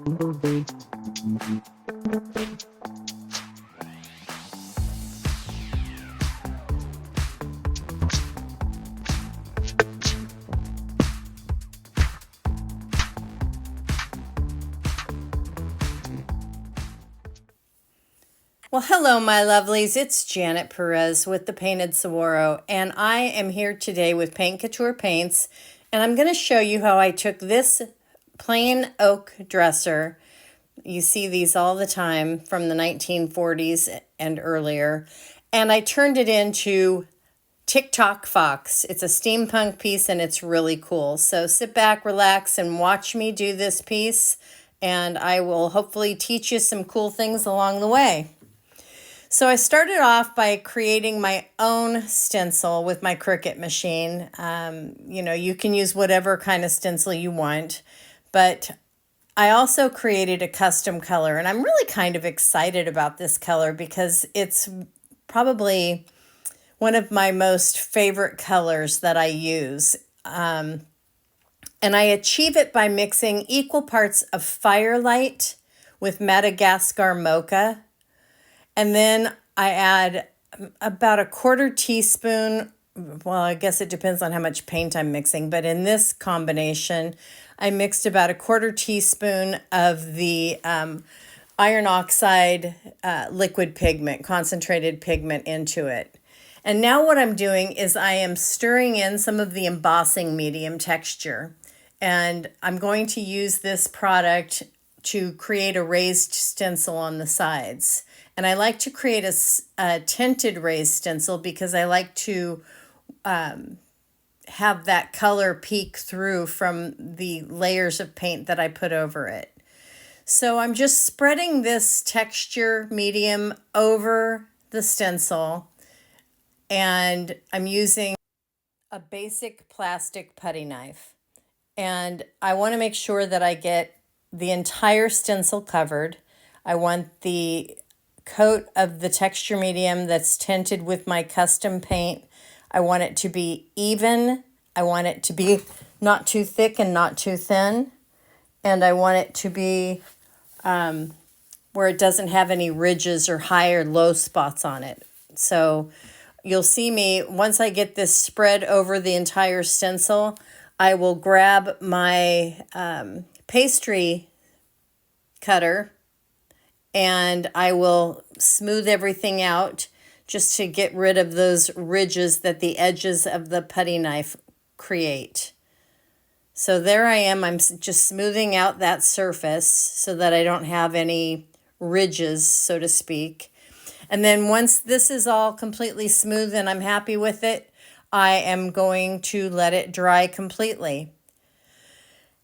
Well, hello, my lovelies. It's Janet Perez with the Painted Saguaro, and I am here today with Paint Couture paints, and I'm going to show you how I took this plain oak dresser. You see these all the time from the 1940s and earlier, and I turned it into Tic Toc Fox. It's a steampunk piece, and it's really cool. So sit back, relax, and watch me do this piece, and I will hopefully teach you some cool things along the way. So I started off by creating my own stencil with my Cricut machine. You can use whatever kind of stencil you want, but I also created a custom color, and I'm really kind of excited about this color because it's probably one of my most favorite colors that I use. And I achieve it by mixing equal parts of Firelight with Madagascar Mocha. And then I add about a 1/4 teaspoon, well, I guess it depends on how much paint I'm mixing, but in this combination, I mixed about a 1/4 teaspoon of the iron oxide liquid pigment, concentrated pigment into it. And now what I'm doing is I am stirring in some of the embossing medium texture. And I'm going to use this product to create a raised stencil on the sides. And I like to create a tinted raised stencil because I like to have that color peek through from the layers of paint that I put over it. So I'm just spreading this texture medium over the stencil, and I'm using a basic plastic putty knife. And I want to make sure that I get the entire stencil covered. I want the coat of the texture medium that's tinted with my custom paint. I want it to be even. I want it to be not too thick and not too thin. And I want it to be where it doesn't have any ridges or high or low spots on it. So you'll see me, once I get this spread over the entire stencil, I will grab my pastry cutter and I will smooth everything out just to get rid of those ridges that the edges of the putty knife create. So there I am. I'm just smoothing out that surface so that I don't have any ridges, so to speak. And then once this is all completely smooth and I'm happy with it, I am going to let it dry completely.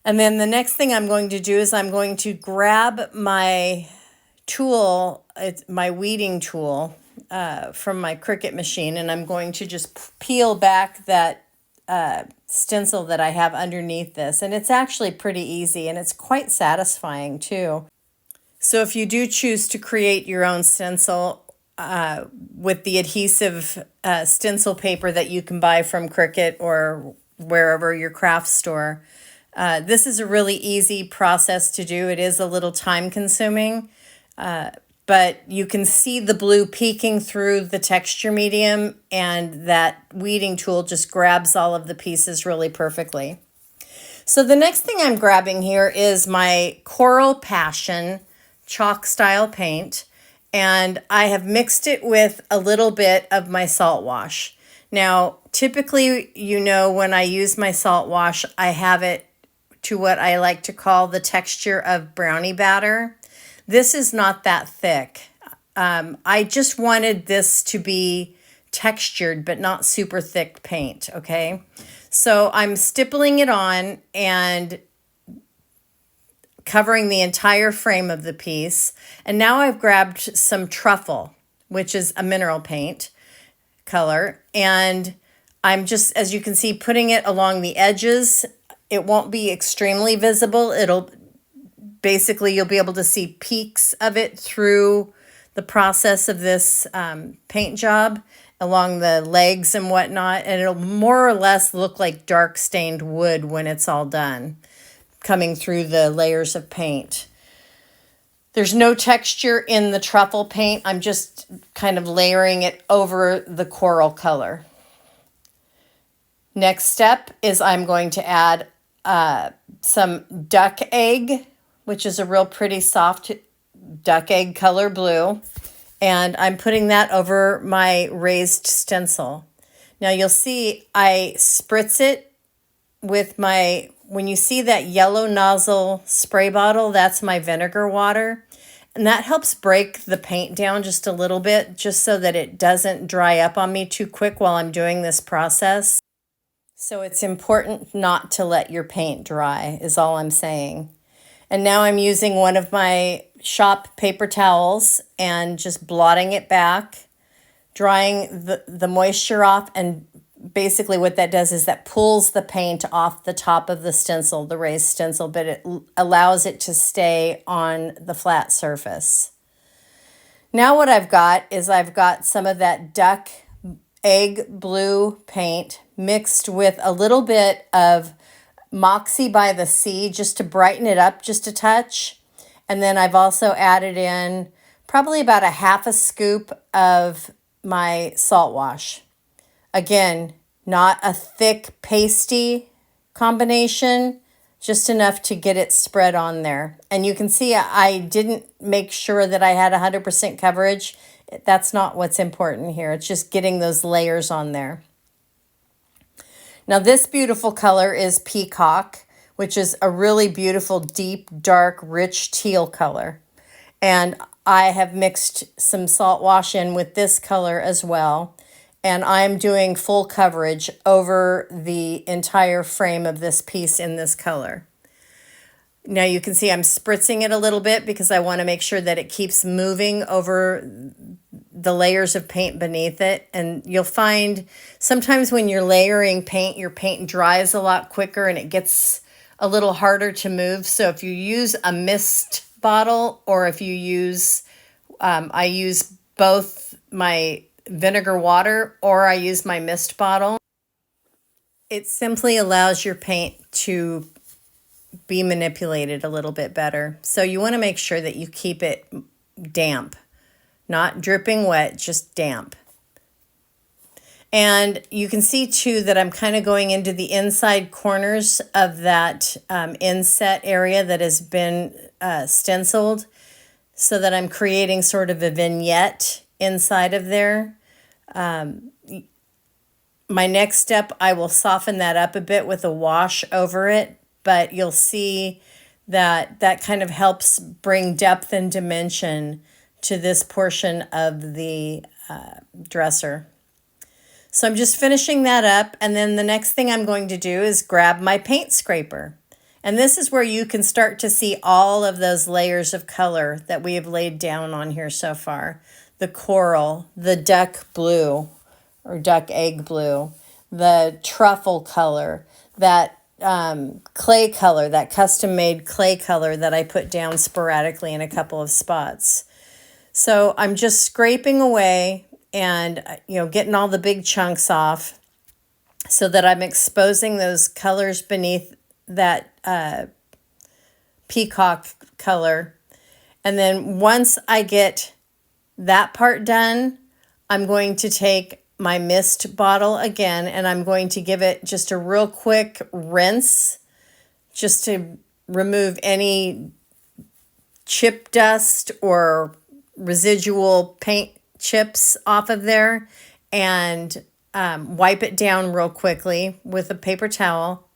And then the next thing I'm going to do is I'm going to grab my tool, it's my weeding tool from my Cricut machine, and I'm going to just peel back that stencil that I have underneath this. And it's actually pretty easy, and it's quite satisfying too. So if you do choose to create your own stencil with the adhesive stencil paper that you can buy from Cricut or wherever your craft store, this is a really easy process to do. It is a little time consuming, but you can see the blue peeking through the texture medium, and that weeding tool just grabs all of the pieces really perfectly. So the next thing I'm grabbing here is my Coral Passion chalk style paint, and I have mixed it with a little bit of my salt wash. Now, typically, when I use my salt wash, I have it to what I like to call the texture of brownie batter. This is not that thick. I just wanted this to be textured, but not super thick paint, okay? So I'm stippling it on and covering the entire frame of the piece. And now I've grabbed some Truffle, which is a mineral paint color. And I'm just, as you can see, putting it along the edges. It won't be extremely visible. It'll basically, you'll be able to see peaks of it through the process of this paint job along the legs and whatnot. And it'll more or less look like dark stained wood when it's all done, coming through the layers of paint. There's no texture in the truffle paint. I'm just kind of layering it over the coral color. Next step is I'm going to add some duck egg, which is a real pretty soft duck egg color blue. And I'm putting that over my raised stencil. Now you'll see I spritz it with my, when you see that yellow nozzle spray bottle, that's my vinegar water. And that helps break the paint down just a little bit, just so that it doesn't dry up on me too quick while I'm doing this process. So it's important not to let your paint dry, is all I'm saying. And now I'm using one of my shop paper towels and just blotting it back, drying the moisture off, and basically what that does is that pulls the paint off the top of the stencil, the raised stencil, but it allows it to stay on the flat surface. Now what I've got is I've got some of that duck egg blue paint mixed with a little bit of Moxie by the Sea just to brighten it up just a touch. And then I've also added in probably about a half a scoop of my salt wash. Again, not a thick pasty combination, just enough to get it spread on there. And you can see I didn't make sure that I had 100% coverage. That's not what's important here. It's just getting those layers on there. Now this beautiful color is Peacock, which is a really beautiful, deep, dark, rich teal color. And I have mixed some salt wash in with this color as well. And I'm doing full coverage over the entire frame of this piece in this color. Now you can see I'm spritzing it a little bit because I want to make sure that it keeps moving over the layers of paint beneath it. And you'll find sometimes when you're layering paint, your paint dries a lot quicker and it gets a little harder to move. So if you use a mist bottle, or if you use, I use both my vinegar water or I use my mist bottle, it simply allows your paint to be manipulated a little bit better. So you want to make sure that you keep it damp, not dripping wet, just damp. And you can see too that I'm kind of going into the inside corners of that inset area that has been stenciled, so that I'm creating sort of a vignette inside of there. My next step, I will soften that up a bit with a wash over it, but you'll see that that kind of helps bring depth and dimension to this portion of the dresser. So I'm just finishing that up, and then the next thing I'm going to do is grab my paint scraper. And this is where you can start to see all of those layers of color that we have laid down on here so far. The coral, the duck blue or duck egg blue, the truffle color, that clay color, that custom-made clay color that I put down sporadically in a couple of spots. So I'm just scraping away and, getting all the big chunks off so that I'm exposing those colors beneath that peacock color. And then once I get that part done, I'm going to take my mist bottle again, and I'm going to give it just a real quick rinse just to remove any chip dust or residual paint chips off of there, and wipe it down real quickly with a paper towel.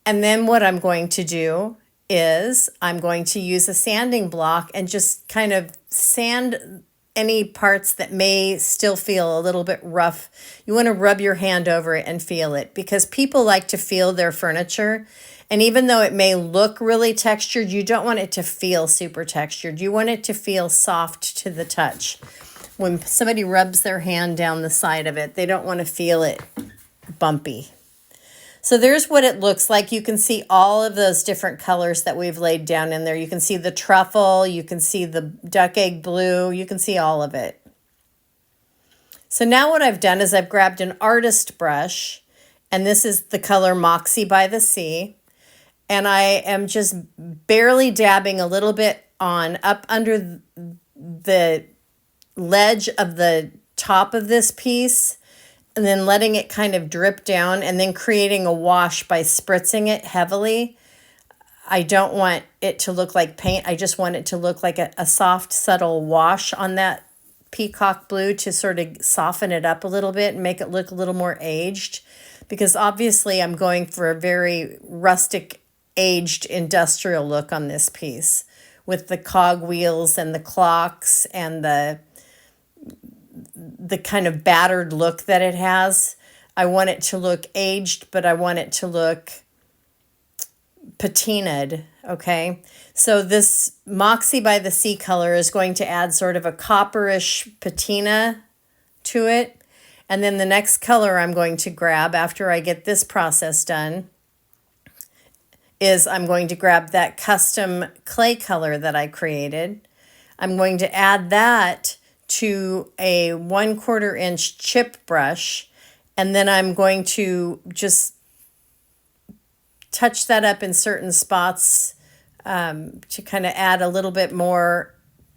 And then what I'm going to do is I'm going to use a sanding block and just kind of sand any parts that may still feel a little bit rough. You want to rub your hand over it and feel it, because people like to feel their furniture. And even though it may look really textured, you don't want it to feel super textured. You want it to feel soft to the touch. When somebody rubs their hand down the side of it, they don't want to feel it bumpy. So there's what it looks like. You can see all of those different colors that we've laid down in there. You can see the truffle, you can see the duck egg blue, you can see all of it. So now what I've done is I've grabbed an artist brush, and this is the color Moxie by the Sea. And I am just barely dabbing a little bit on up under the ledge of the top of this piece, and then letting it kind of drip down and then creating a wash by spritzing it heavily. I don't want it to look like paint. I just want it to look like a soft, subtle wash on that peacock blue to sort of soften it up a little bit and make it look a little more aged. Because obviously I'm going for a very rustic, aged industrial look on this piece with the cog wheels and the clocks and the kind of battered look that it has. I want it to look aged, but I want it to look patinaed, okay? So this Moxie by the Sea color is going to add sort of a copperish patina to it. And then the next color I'm going to grab after I get this process done is I'm going to grab that custom clay color that I created. I'm going to add that to a 1/4 inch chip brush, and then I'm going to just touch that up in certain spots to kind of add a little bit more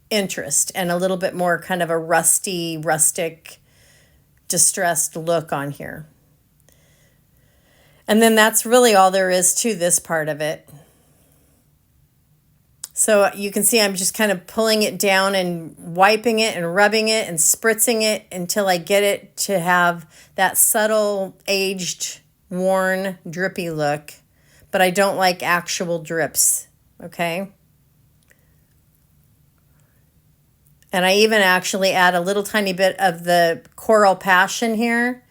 interest and a little bit more kind of a rustic, distressed look on here. And then that's really all there is to this part of it. So you can see I'm just kind of pulling it down and wiping it and rubbing it and spritzing it until I get it to have that subtle, aged, worn, drippy look. But I don't like actual drips, okay? And I even actually add a little tiny bit of the Coral Passion here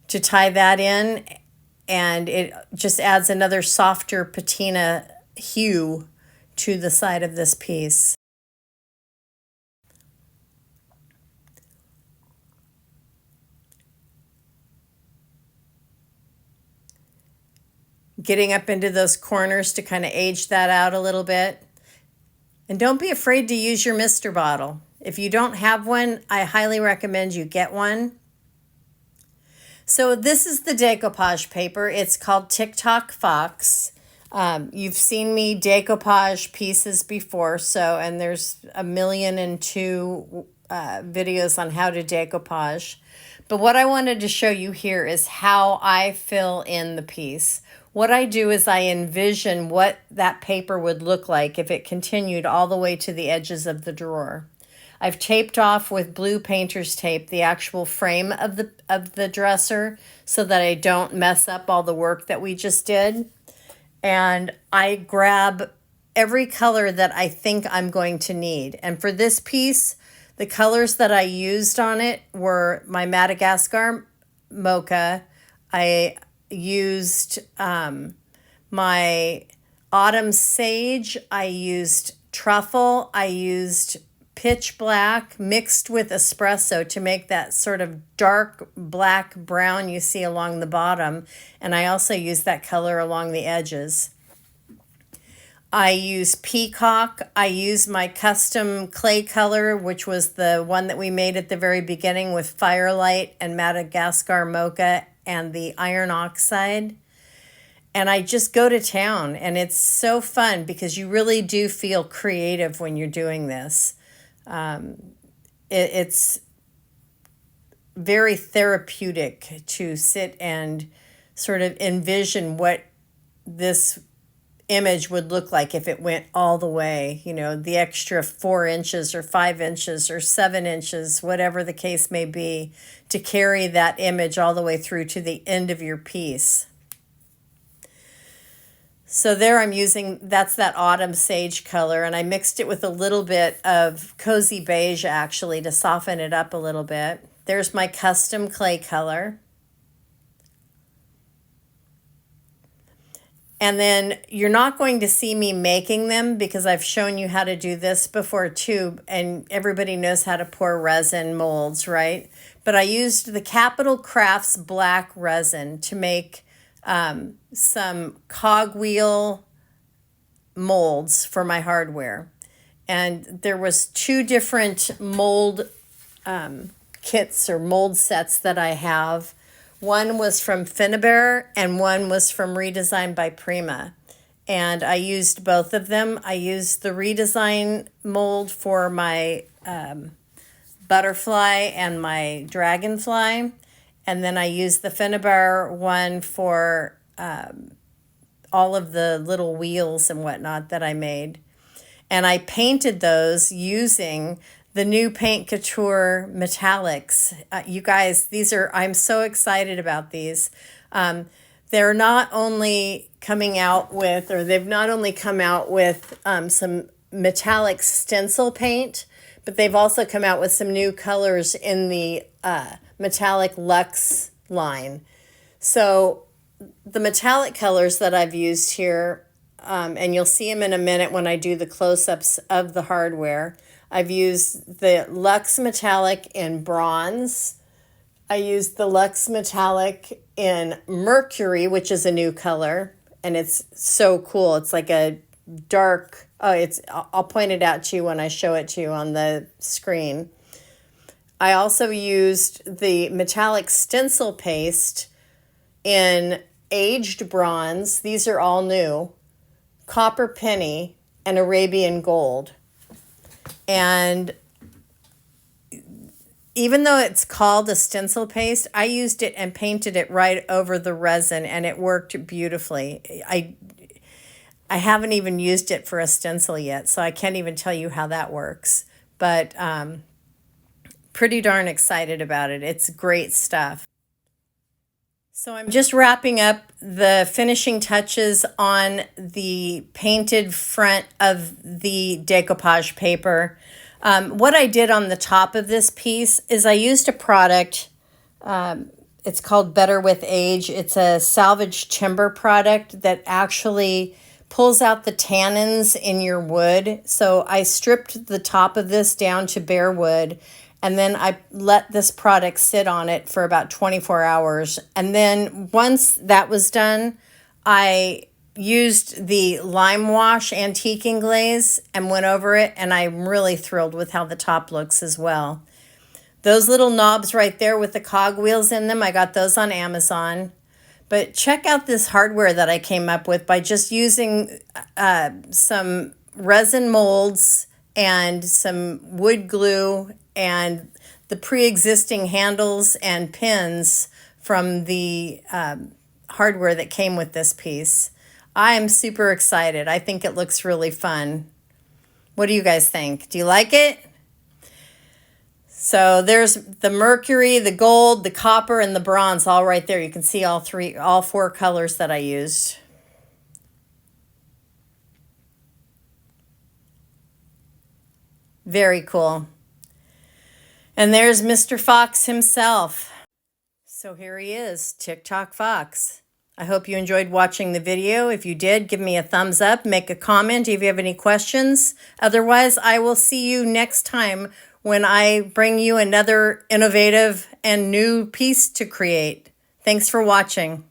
to tie that in, and it just adds another softer patina hue to the side of this piece. Getting up into those corners to kind of age that out a little bit. And don't be afraid to use your mister bottle. If you don't have one, I highly recommend you get one. So this is the decoupage paper. It's called Tic Toc Fox. You've seen me decoupage pieces before, and there's 1,000,002 videos on how to decoupage. But what I wanted to show you here is how I fill in the piece. What I do is I envision what that paper would look like if it continued all the way to the edges of the drawer. I've taped off with blue painter's tape the actual frame of the dresser so that I don't mess up all the work that we just did. And I grab every color that I think I'm going to need. And for this piece, the colors that I used on it were my Madagascar Mocha. I used my Autumn Sage. I used Truffle. I used Pitch Black mixed with Espresso to make that sort of dark black brown you see along the bottom. And I also used that color along the edges. I use Peacock. I use my custom clay color, which was the one that we made at the very beginning with Firelight and Madagascar Mocha and the Iron Oxide. And I just go to town, and it's so fun because you really do feel creative when you're doing this. It's very therapeutic to sit and sort of envision what this image would look like if it went all the way, you know, the extra 4 inches or 5 inches or 7 inches, whatever the case may be, to carry that image all the way through to the end of your piece. So there I'm using, that's that Autumn Sage color, and I mixed it with a little bit of Cozy Beige actually to soften it up a little bit. There's my custom clay color. And then you're not going to see me making them because I've shown you how to do this before too, and everybody knows how to pour resin molds, right? But I used the Capital Crafts black resin to make some cogwheel molds for my hardware. And there was 2 different mold kits or mold sets that I have. One was from Finnabair and one was from Redesigned by Prima. and I used both of them. I used the redesign mold for my butterfly and my dragonfly, and then I used the Finnebar one for all of the little wheels and whatnot that I made. And I painted those using the new Paint Couture metallics. You guys, I'm so excited about these. They're not only coming out with, or they've not only come out with some metallic stencil paint, but they've also come out with some new colors in the metallic luxe line. So the metallic colors that I've used here, and you'll see them in a minute when I do the close-ups of the hardware. I've used the Luxe Metallic in bronze. I used the Luxe Metallic in Mercury, which is a new color, and it's so cool. It's like a dark, I'll point it out to you when I show it to you on the screen. I also used the metallic stencil paste in aged bronze. These are all new. Copper penny and Arabian gold. And even though it's called a stencil paste, I used it and painted it right over the resin, and it worked beautifully. I haven't even used it for a stencil yet, so I can't even tell you how that works. But pretty darn excited about it. It's great stuff. So I'm just wrapping up the finishing touches on the painted front of the decoupage paper. What I did on the top of this piece is I used a product, it's called Better with Age. It's a salvage timber product that actually pulls out the tannins in your wood. So I stripped the top of this down to bare wood, and then I let this product sit on it for about 24 hours. And then once that was done, I used the lime wash antiquing glaze and went over it, and I'm really thrilled with how the top looks as well. Those little knobs right there with the cogwheels in them, I got those on Amazon. But check out this hardware that I came up with by just using some resin molds and some wood glue and the pre-existing handles and pins from the hardware that came with this piece. I'm super excited. I think it looks really fun. What do you guys think? Do you like it? So there's the mercury, the gold, the copper, and the bronze all right there. You can see all four colors that I used. Very cool. And there's Mr. Fox himself. So here he is, Tic Toc Fox. I hope you enjoyed watching the video. If you did, give me a thumbs up, make a comment if you have any questions. Otherwise, I will see you next time when I bring you another innovative and new piece to create. Thanks for watching.